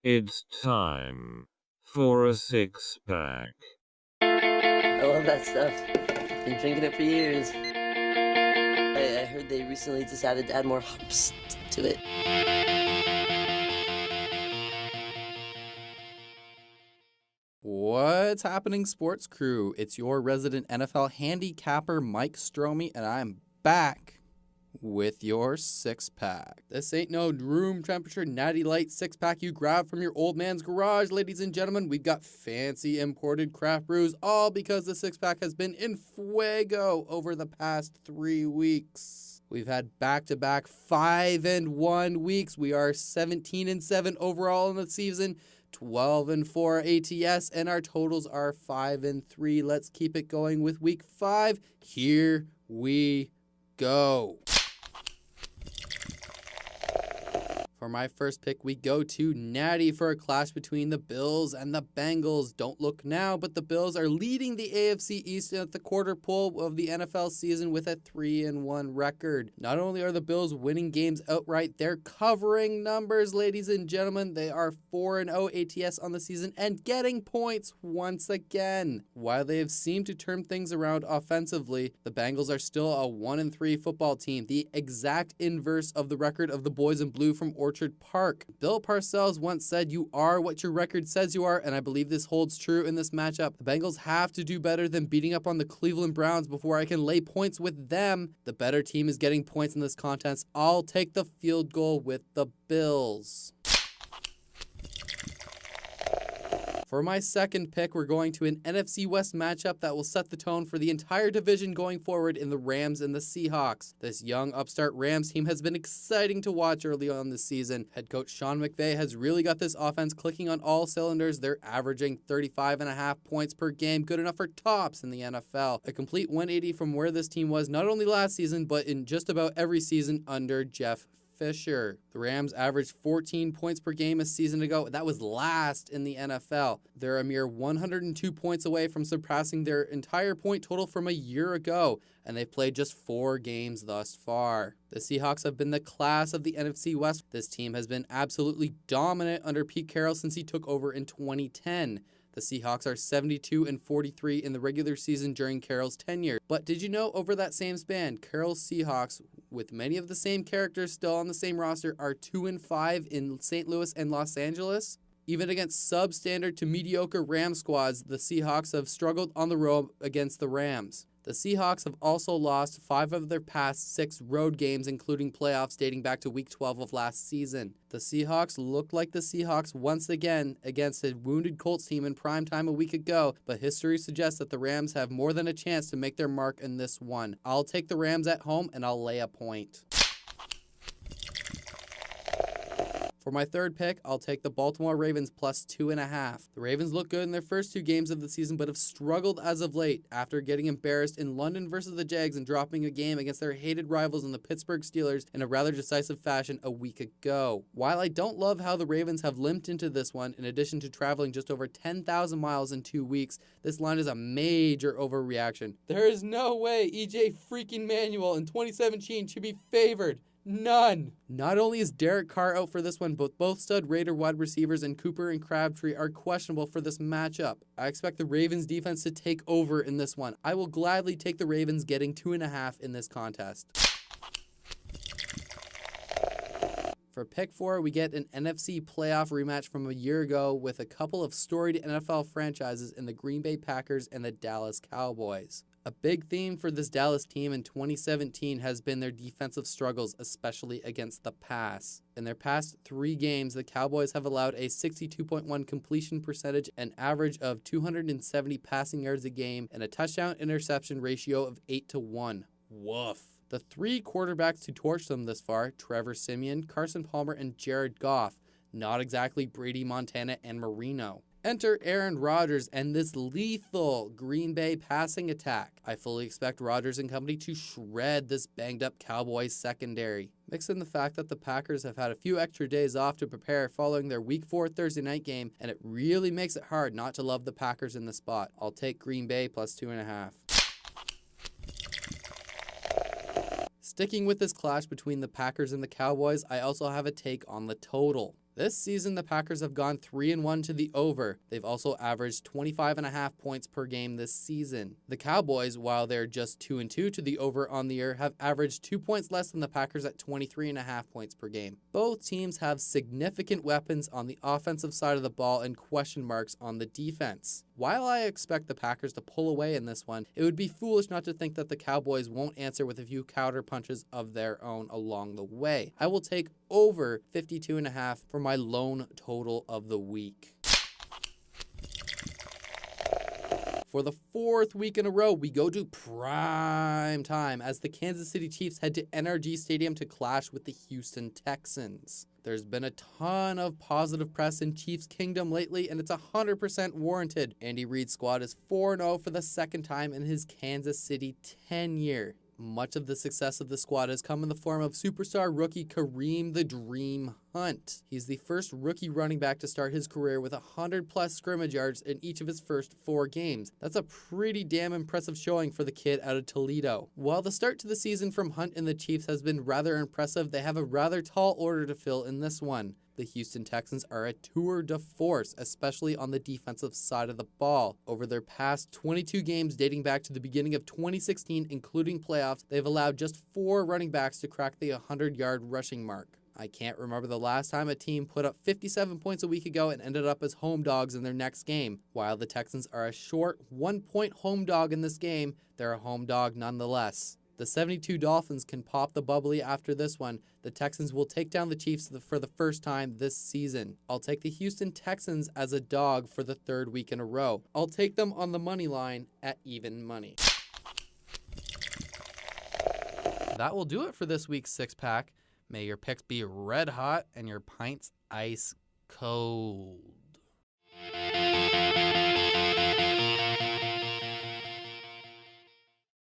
It's time for a six-pack. I love that stuff. Been drinking it for years. I heard they recently decided to add more hops to it. What's happening, Sports Crew? It's your resident NFL handicapper, Mike Stromme, and I'm back with your six-pack. This ain't no room temperature natty light six-pack you grab from your old man's garage, ladies and gentlemen. We've got fancy imported craft brews, all because the six-pack has been in fuego over the past 3 weeks. We've had back-to-back 5-1 weeks. We are 17-7 overall in the season, 12-4 ATS, and our totals are 5-3. Let's keep it going with week 5. Here we go. For my first pick, we go to Natty for a clash between the Bills and the Bengals. Don't look now, but the Bills are leading the AFC East at the quarter pole of the NFL season with a 3-1 record. Not only are the Bills winning games outright, they're covering numbers, ladies and gentlemen. They are 4-0 ATS on the season and getting points once again. While they have seemed to turn things around offensively, the Bengals are still a 1-3 football team, the exact inverse of the record of the boys in blue from Orchard Park. Bill Parcells once said, "You are what your record says you are," and I believe this holds true in this matchup. The Bengals have to do better than beating up on the Cleveland Browns before I can lay points with them. The better team is getting points in this contest. I'll take the field goal with the Bills. For my second pick, we're going to an NFC West matchup that will set the tone for the entire division going forward in the Rams and the Seahawks. This young upstart Rams team has been exciting to watch early on this season. Head coach Sean McVay has really got this offense clicking on all cylinders. They're averaging 35.5 points per game, good enough for tops in the NFL. A complete 180 from where this team was not only last season, but in just about every season under Jeff Fisher. The Rams averaged 14 points per game a season ago. That was last in the NFL. They're a mere 102 points away from surpassing their entire point total from a year ago, and they've played just 4 games thus far. The Seahawks have been the class of the NFC West. This team has been absolutely dominant under Pete Carroll since he took over in 2010. The Seahawks are 72-43 in the regular season during Carroll's tenure. But did you know over that same span, Carroll's Seahawks, with many of the same characters still on the same roster, are 2-5 in St. Louis and Los Angeles? Even against substandard to mediocre Ram squads, the Seahawks have struggled on the road against the Rams. The Seahawks have also lost 5 of their past 6 road games, including playoffs dating back to Week 12 of last season. The Seahawks looked like the Seahawks once again against a wounded Colts team in primetime a week ago, but history suggests that the Rams have more than a chance to make their mark in this one. I'll take the Rams at home, and I'll lay a point. For my third pick, I'll take the Baltimore Ravens plus 2.5. The Ravens look good in their first 2 games of the season, but have struggled as of late after getting embarrassed in London versus the Jags and dropping a game against their hated rivals in the Pittsburgh Steelers in a rather decisive fashion a week ago. While I don't love how the Ravens have limped into this one, in addition to traveling just over 10,000 miles in 2 weeks, this line is a major overreaction. There is no way EJ freaking Manuel in 2017 should be favored. None. Not only is Derek Carr out for this one, but both stud Raider wide receivers and Cooper and Crabtree are questionable for this matchup. I expect the Ravens defense to take over in this one. I will gladly take the Ravens getting 2.5 in this contest. For pick 4, we get an NFC playoff rematch from a year ago with a couple of storied NFL franchises in the Green Bay Packers and the Dallas Cowboys. A big theme for this Dallas team in 2017 has been their defensive struggles, especially against the pass. In their past 3 games, the Cowboys have allowed a 62.1 completion percentage, an average of 270 passing yards a game, and a touchdown-interception ratio of 8-1. Woof. The 3 quarterbacks to torch them this far, Trevor Siemian, Carson Palmer, and Jared Goff. Not exactly Brady, Montana, and Marino. Enter Aaron Rodgers and this lethal Green Bay passing attack. I fully expect Rodgers and company to shred this banged-up Cowboys secondary. Mix in the fact that the Packers have had a few extra days off to prepare following their Week 4 Thursday night game, and it really makes it hard not to love the Packers in the spot. I'll take Green Bay plus 2.5. Sticking with this clash between the Packers and the Cowboys, I also have a take on the total. This season, the Packers have gone 3-1 to the over. They've also averaged 25.5 points per game this season. The Cowboys, while they're just 2-2 to the over on the year, have averaged 2 points less than the Packers at 23.5 points per game. Both teams have significant weapons on the offensive side of the ball and question marks on the defense. While I expect the Packers to pull away in this one, it would be foolish not to think that the Cowboys won't answer with a few counter punches of their own along the way. I will take over 52.5 for my lone total of the week. For the fourth week in a row, we go to prime time as the Kansas City Chiefs head to NRG Stadium to clash with the Houston Texans. There's been a ton of positive press in Chiefs Kingdom lately, and it's 100% warranted. Andy Reid's squad is 4-0 for the second time in his Kansas City tenure. Much of the success of the squad has come in the form of superstar rookie Kareem the Dream Hunt. He's the first rookie running back to start his career with 100-plus scrimmage yards in each of his first 4 games. That's a pretty damn impressive showing for the kid out of Toledo. While the start to the season from Hunt and the Chiefs has been rather impressive, they have a rather tall order to fill in this one. The Houston Texans are a tour de force, especially on the defensive side of the ball. Over their past 22 games dating back to the beginning of 2016, including playoffs, they've allowed just 4 running backs to crack the 100-yard rushing mark. I can't remember the last time a team put up 57 points a week ago and ended up as home dogs in their next game. While the Texans are a short 1-point home dog in this game, they're a home dog nonetheless. The 72 Dolphins can pop the bubbly after this one. The Texans will take down the Chiefs for the first time this season. I'll take the Houston Texans as a dog for the 3rd week in a row. I'll take them on the money line at even money. That will do it for this week's 6-pack. May your picks be red hot and your pints ice cold.